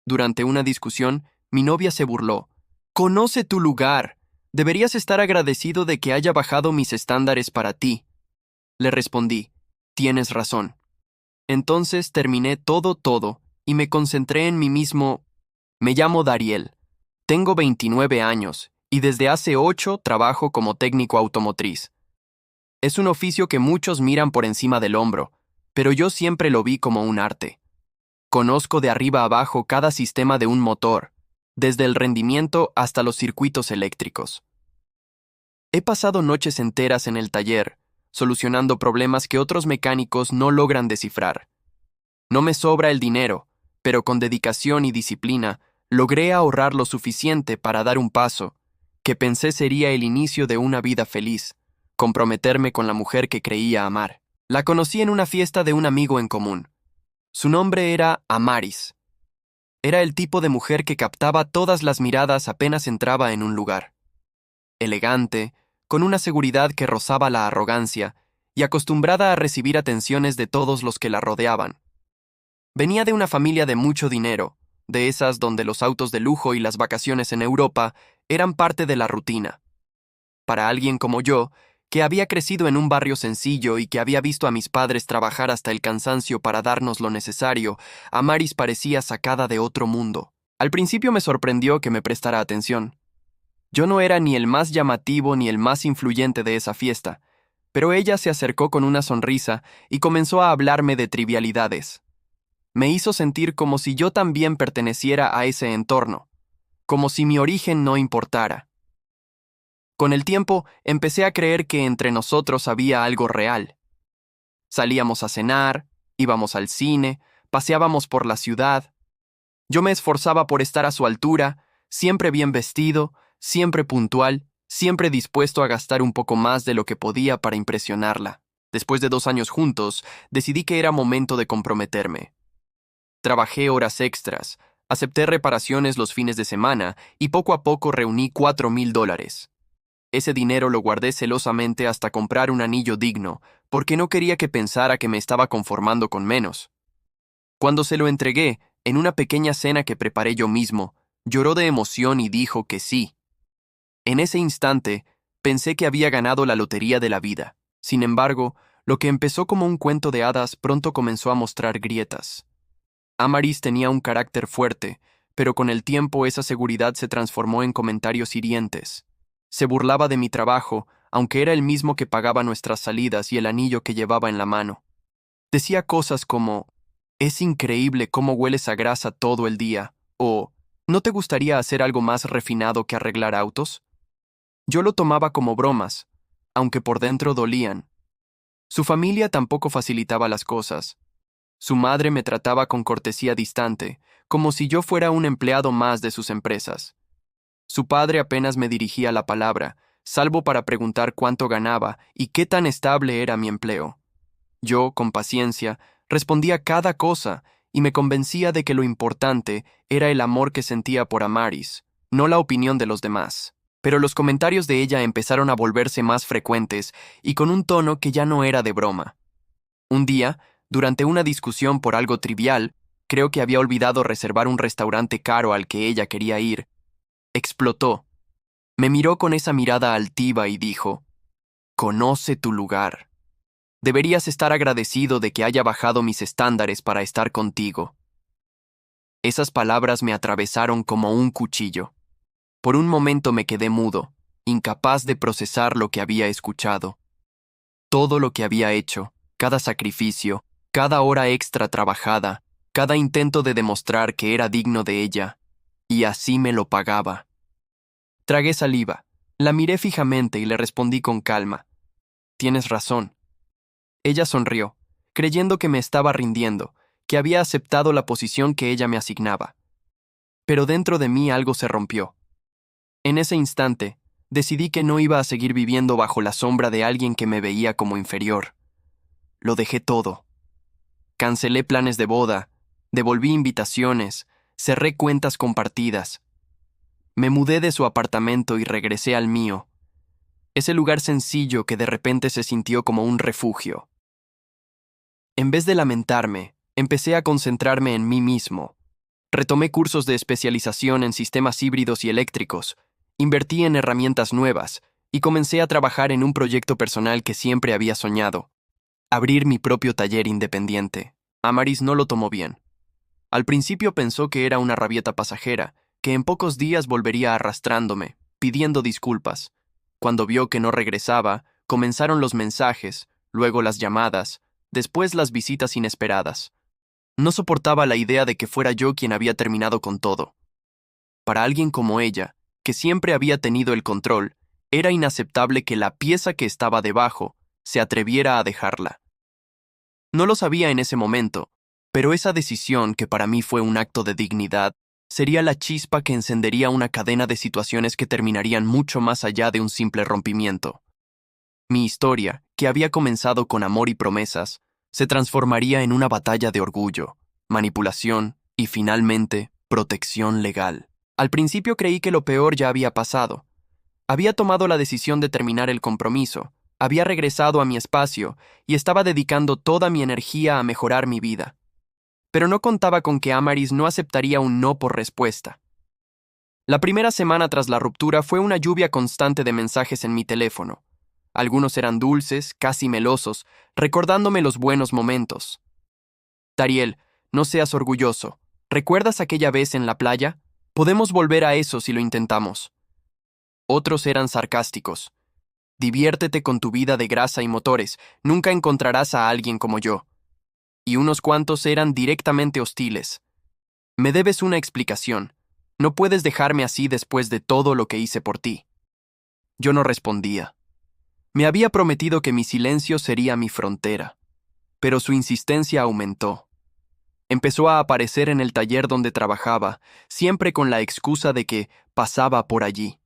Durante una discusión, mi novia se burló. «Conoce tu lugar. Deberías estar agradecido de que haya bajado mis estándares para ti». Le respondí, «Tienes razón». Entonces terminé todo, y me concentré en mí mismo. Me llamo Dariel. Tengo 29 años, y desde hace 8 trabajo como técnico automotriz. Es un oficio que muchos miran por encima del hombro, pero yo siempre lo vi como un arte. Conozco de arriba a abajo cada sistema de un motor, desde el rendimiento hasta los circuitos eléctricos. He pasado noches enteras en el taller, solucionando problemas que otros mecánicos no logran descifrar. No me sobra el dinero, pero con dedicación y disciplina logré ahorrar lo suficiente para dar un paso, que pensé sería el inicio de una vida feliz, comprometerme con la mujer que creía amar. La conocí en una fiesta de un amigo en común. Su nombre era Amaris. Era el tipo de mujer que captaba todas las miradas apenas entraba en un lugar. Elegante, con una seguridad que rozaba la arrogancia, y acostumbrada a recibir atenciones de todos los que la rodeaban. Venía de una familia de mucho dinero, de esas donde los autos de lujo y las vacaciones en Europa eran parte de la rutina. Para alguien como yo, que había crecido en un barrio sencillo y que había visto a mis padres trabajar hasta el cansancio para darnos lo necesario, Amaris parecía sacada de otro mundo. Al principio me sorprendió que me prestara atención. Yo no era ni el más llamativo ni el más influyente de esa fiesta, pero ella se acercó con una sonrisa y comenzó a hablarme de trivialidades. Me hizo sentir como si yo también perteneciera a ese entorno, como si mi origen no importara. Con el tiempo, empecé a creer que entre nosotros había algo real. Salíamos a cenar, íbamos al cine, paseábamos por la ciudad. Yo me esforzaba por estar a su altura, siempre bien vestido, siempre puntual, siempre dispuesto a gastar un poco más de lo que podía para impresionarla. Después de 2 años juntos, decidí que era momento de comprometerme. Trabajé horas extras, acepté reparaciones los fines de semana y poco a poco reuní $4,000. Ese dinero lo guardé celosamente hasta comprar un anillo digno, porque no quería que pensara que me estaba conformando con menos. Cuando se lo entregué, en una pequeña cena que preparé yo mismo, lloró de emoción y dijo que sí. En ese instante, pensé que había ganado la lotería de la vida. Sin embargo, lo que empezó como un cuento de hadas pronto comenzó a mostrar grietas. Amaris tenía un carácter fuerte, pero con el tiempo esa seguridad se transformó en comentarios hirientes. Se burlaba de mi trabajo, aunque era el mismo que pagaba nuestras salidas y el anillo que llevaba en la mano. Decía cosas como, «Es increíble cómo hueles a grasa todo el día», o «¿No te gustaría hacer algo más refinado que arreglar autos?». Yo lo tomaba como bromas, aunque por dentro dolían. Su familia tampoco facilitaba las cosas. Su madre me trataba con cortesía distante, como si yo fuera un empleado más de sus empresas. Su padre apenas me dirigía la palabra, salvo para preguntar cuánto ganaba y qué tan estable era mi empleo. Yo, con paciencia, respondía cada cosa y me convencía de que lo importante era el amor que sentía por Amaris, no la opinión de los demás. Pero los comentarios de ella empezaron a volverse más frecuentes y con un tono que ya no era de broma. Un día, durante una discusión por algo trivial, creo que había olvidado reservar un restaurante caro al que ella quería ir. Explotó. Me miró con esa mirada altiva y dijo, «Conoce tu lugar. Deberías estar agradecido de que haya bajado mis estándares para estar contigo». Esas palabras me atravesaron como un cuchillo. Por un momento me quedé mudo, incapaz de procesar lo que había escuchado. Todo lo que había hecho, cada sacrificio, cada hora extra trabajada, cada intento de demostrar que era digno de ella, y así me lo pagaba. Tragué saliva, la miré fijamente y le respondí con calma, «Tienes razón». Ella sonrió, creyendo que me estaba rindiendo, que había aceptado la posición que ella me asignaba. Pero dentro de mí algo se rompió. En ese instante, decidí que no iba a seguir viviendo bajo la sombra de alguien que me veía como inferior. Lo dejé todo. Cancelé planes de boda, devolví invitaciones, cerré cuentas compartidas. Me mudé de su apartamento y regresé al mío, ese lugar sencillo que de repente se sintió como un refugio. En vez de lamentarme, empecé a concentrarme en mí mismo. Retomé cursos de especialización en sistemas híbridos y eléctricos, invertí en herramientas nuevas y comencé a trabajar en un proyecto personal que siempre había soñado: abrir mi propio taller independiente. Amaris no lo tomó bien. Al principio pensó que era una rabieta pasajera, que en pocos días volvería arrastrándome, pidiendo disculpas. Cuando vio que no regresaba, comenzaron los mensajes, luego las llamadas, después las visitas inesperadas. No soportaba la idea de que fuera yo quien había terminado con todo. Para alguien como ella, que siempre había tenido el control, era inaceptable que la pieza que estaba debajo se atreviera a dejarla. No lo sabía en ese momento, pero esa decisión, que para mí fue un acto de dignidad, sería la chispa que encendería una cadena de situaciones que terminarían mucho más allá de un simple rompimiento. Mi historia, que había comenzado con amor y promesas, se transformaría en una batalla de orgullo, manipulación y, finalmente, protección legal. Al principio creí que lo peor ya había pasado. Había tomado la decisión de terminar el compromiso, había regresado a mi espacio y estaba dedicando toda mi energía a mejorar mi vida. Pero no contaba con que Amaris no aceptaría un no por respuesta. La primera semana tras la ruptura fue una lluvia constante de mensajes en mi teléfono. Algunos eran dulces, casi melosos, recordándome los buenos momentos. Tariel, no seas orgulloso. ¿Recuerdas aquella vez en la playa? Podemos volver a eso si lo intentamos. Otros eran sarcásticos. Diviértete con tu vida de grasa y motores, nunca encontrarás a alguien como yo. Y unos cuantos eran directamente hostiles. Me debes una explicación. No puedes dejarme así después de todo lo que hice por ti. Yo no respondía. Me había prometido que mi silencio sería mi frontera, pero su insistencia aumentó. Empezó a aparecer en el taller donde trabajaba, siempre con la excusa de que pasaba por allí.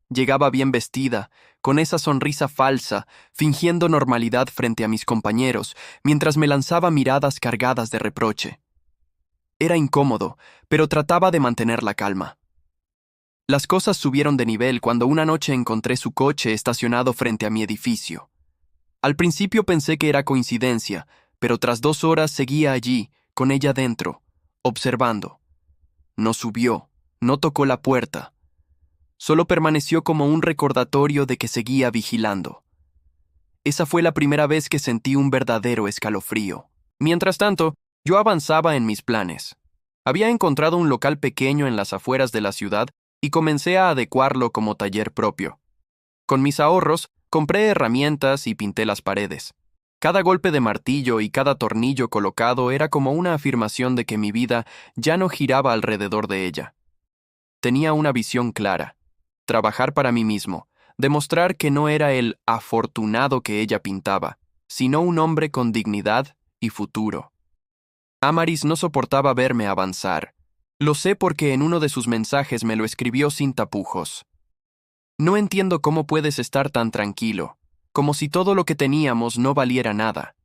Llegaba bien vestida, con esa sonrisa falsa, fingiendo normalidad frente a mis compañeros, mientras me lanzaba miradas cargadas de reproche. Era incómodo, pero trataba de mantener la calma. Las cosas subieron de nivel cuando una noche encontré su coche estacionado frente a mi edificio. Al principio pensé que era coincidencia, pero tras 2 horas seguía allí, con ella dentro, observando. No subió, no tocó la puerta. Solo permaneció como un recordatorio de que seguía vigilando. Esa fue la primera vez que sentí un verdadero escalofrío. Mientras tanto, yo avanzaba en mis planes. Había encontrado un local pequeño en las afueras de la ciudad y comencé a adecuarlo como taller propio. Con mis ahorros, compré herramientas y pinté las paredes. Cada golpe de martillo y cada tornillo colocado era como una afirmación de que mi vida ya no giraba alrededor de ella. Tenía una visión clara: trabajar para mí mismo, demostrar que no era el afortunado que ella pintaba, sino un hombre con dignidad y futuro. Amaris no soportaba verme avanzar. Lo sé porque en uno de sus mensajes me lo escribió sin tapujos. No entiendo cómo puedes estar tan tranquilo, como si todo lo que teníamos no valiera nada.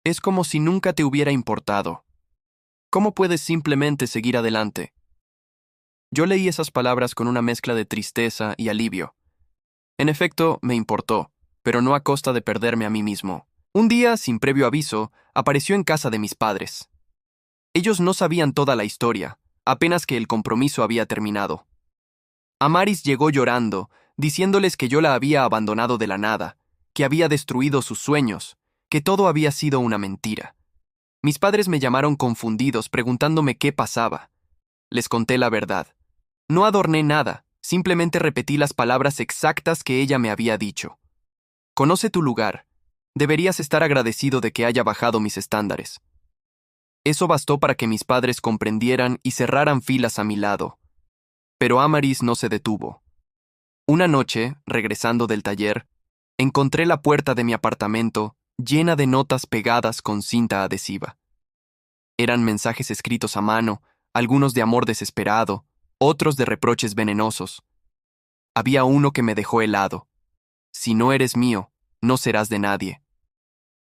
Es como si nunca te hubiera importado. ¿Cómo puedes simplemente seguir adelante? Yo leí esas palabras con una mezcla de tristeza y alivio. En efecto, me importó, pero no a costa de perderme a mí mismo. Un día, sin previo aviso, apareció en casa de mis padres. Ellos no sabían toda la historia, apenas que el compromiso había terminado. Amaris llegó llorando, diciéndoles que yo la había abandonado de la nada, que había destruido sus sueños, que todo había sido una mentira. Mis padres me llamaron confundidos, preguntándome qué pasaba. Les conté la verdad. No adorné nada, simplemente repetí las palabras exactas que ella me había dicho. Conoce tu lugar. Deberías estar agradecido de que haya bajado mis estándares. Eso bastó para que mis padres comprendieran y cerraran filas a mi lado. Pero Amaris no se detuvo. Una noche, regresando del taller, encontré la puerta de mi apartamento llena de notas pegadas con cinta adhesiva. Eran mensajes escritos a mano, algunos de amor desesperado, otros de reproches venenosos. Había uno que me dejó helado: si no eres mío, no serás de nadie.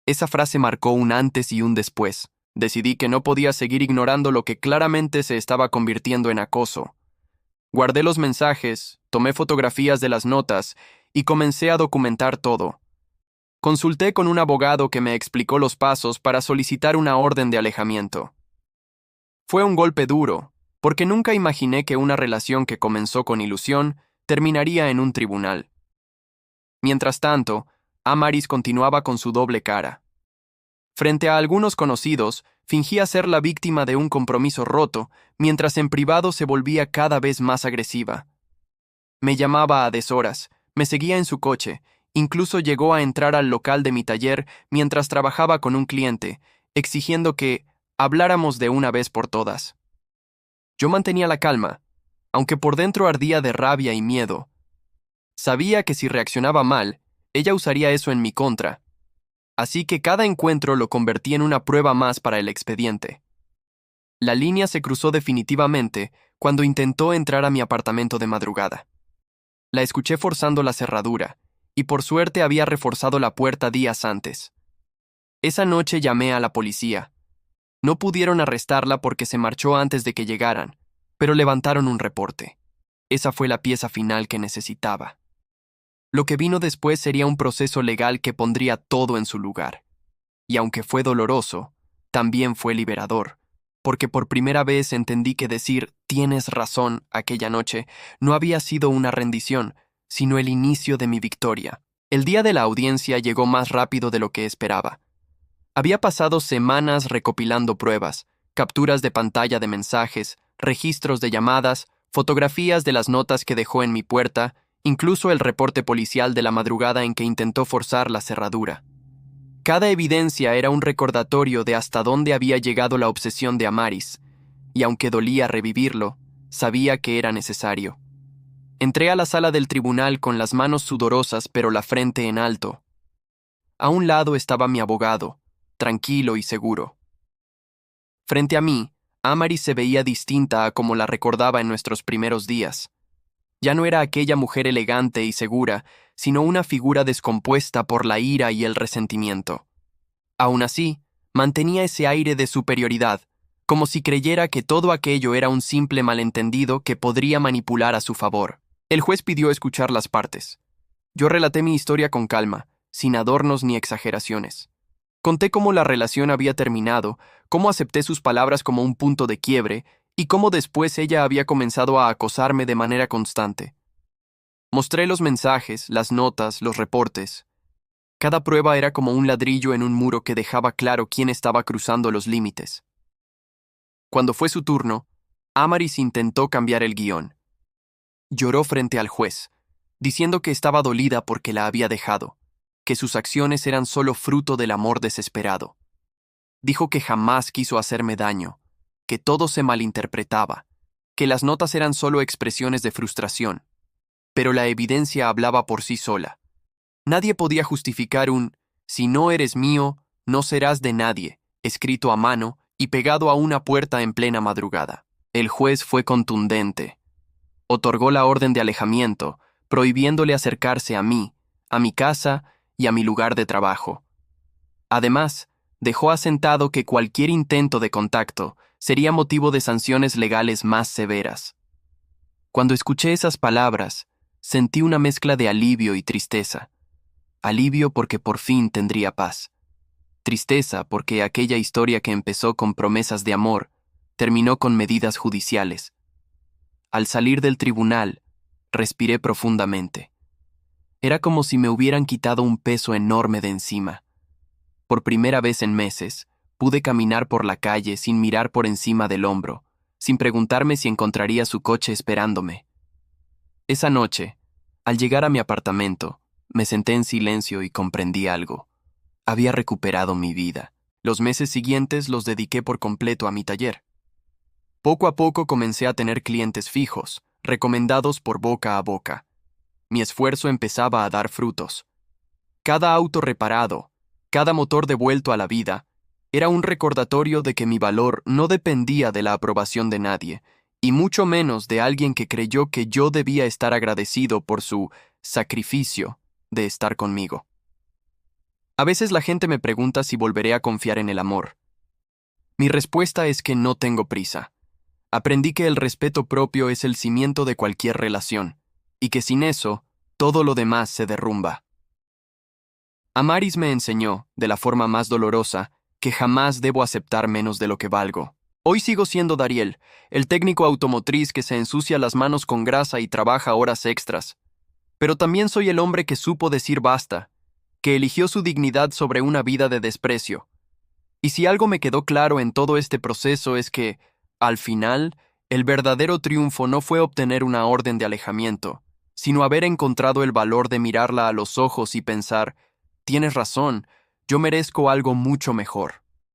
Esa frase marcó un antes y un después. Decidí que no podía seguir ignorando lo que claramente se estaba convirtiendo en acoso. Guardé los mensajes, tomé fotografías de las notas y comencé a documentar todo. Consulté con un abogado que me explicó los pasos para solicitar una orden de alejamiento. Fue un golpe duro, porque nunca imaginé que una relación que comenzó con ilusión terminaría en un tribunal. Mientras tanto, Amaris continuaba con su doble cara. Frente a algunos conocidos, fingía ser la víctima de un compromiso roto, mientras en privado se volvía cada vez más agresiva. Me llamaba a deshoras, me seguía en su coche, incluso llegó a entrar al local de mi taller mientras trabajaba con un cliente, exigiendo que habláramos de una vez por todas. Yo mantenía la calma, aunque por dentro ardía de rabia y miedo. Sabía que si reaccionaba mal, ella usaría eso en mi contra. Así que cada encuentro lo convertí en una prueba más para el expediente. La línea se cruzó definitivamente cuando intentó entrar a mi apartamento de madrugada. La escuché forzando la cerradura, y por suerte había reforzado la puerta días antes. Esa noche llamé a la policía. No pudieron arrestarla porque se marchó antes de que llegaran, pero levantaron un reporte. Esa fue la pieza final que necesitaba. Lo que vino después sería un proceso legal que pondría todo en su lugar. Y aunque fue doloroso, también fue liberador, porque por primera vez entendí que decir «tienes razón» aquella noche no había sido una rendición, sino el inicio de mi victoria. El día de la audiencia llegó más rápido de lo que esperaba. Había pasado semanas recopilando pruebas, capturas de pantalla de mensajes, registros de llamadas, fotografías de las notas que dejó en mi puerta, incluso el reporte policial de la madrugada en que intentó forzar la cerradura. Cada evidencia era un recordatorio de hasta dónde había llegado la obsesión de Amaris, y aunque dolía revivirlo, sabía que era necesario. Entré a la sala del tribunal con las manos sudorosas pero la frente en alto. A un lado estaba mi abogado, tranquilo y seguro. Frente a mí, Amaris se veía distinta a como la recordaba en nuestros primeros días. Ya no era aquella mujer elegante y segura, sino una figura descompuesta por la ira y el resentimiento. Aún así, mantenía ese aire de superioridad, como si creyera que todo aquello era un simple malentendido que podría manipular a su favor. El juez pidió escuchar las partes. Yo relaté mi historia con calma, sin adornos ni exageraciones. Conté cómo la relación había terminado, cómo acepté sus palabras como un punto de quiebre y cómo después ella había comenzado a acosarme de manera constante. Mostré los mensajes, las notas, los reportes. Cada prueba era como un ladrillo en un muro que dejaba claro quién estaba cruzando los límites. Cuando fue su turno, Amaris intentó cambiar el guión. Lloró frente al juez, diciendo que estaba dolida porque la había dejado, que sus acciones eran solo fruto del amor desesperado. Dijo que jamás quiso hacerme daño, que todo se malinterpretaba, que las notas eran solo expresiones de frustración. Pero la evidencia hablaba por sí sola. Nadie podía justificar un «si no eres mío, no serás de nadie», escrito a mano y pegado a una puerta en plena madrugada. El juez fue contundente. Otorgó la orden de alejamiento, prohibiéndole acercarse a mí, a mi casa y a mi lugar de trabajo. Además, dejó asentado que cualquier intento de contacto sería motivo de sanciones legales más severas. Cuando escuché esas palabras, sentí una mezcla de alivio y tristeza. Alivio porque por fin tendría paz. Tristeza porque aquella historia que empezó con promesas de amor terminó con medidas judiciales. Al salir del tribunal, respiré profundamente. Era como si me hubieran quitado un peso enorme de encima. Por primera vez en meses, pude caminar por la calle sin mirar por encima del hombro, sin preguntarme si encontraría su coche esperándome. Esa noche, al llegar a mi apartamento, me senté en silencio y comprendí algo. Había recuperado mi vida. Los meses siguientes los dediqué por completo a mi taller. Poco a poco comencé a tener clientes fijos, recomendados por boca a boca. Mi esfuerzo empezaba a dar frutos. Cada auto reparado, cada motor devuelto a la vida, era un recordatorio de que mi valor no dependía de la aprobación de nadie, y mucho menos de alguien que creyó que yo debía estar agradecido por su sacrificio de estar conmigo. A veces la gente me pregunta si volveré a confiar en el amor. Mi respuesta es que no tengo prisa. Aprendí que el respeto propio es el cimiento de cualquier relación, y que sin eso, todo lo demás se derrumba. Amaris me enseñó, de la forma más dolorosa, que jamás debo aceptar menos de lo que valgo. Hoy sigo siendo Dariel, el técnico automotriz que se ensucia las manos con grasa y trabaja horas extras. Pero también soy el hombre que supo decir basta, que eligió su dignidad sobre una vida de desprecio. Y si algo me quedó claro en todo este proceso es que, al final, el verdadero triunfo no fue obtener una orden de alejamiento, sino haber encontrado el valor de mirarla a los ojos y pensar, tienes razón, yo merezco algo mucho mejor.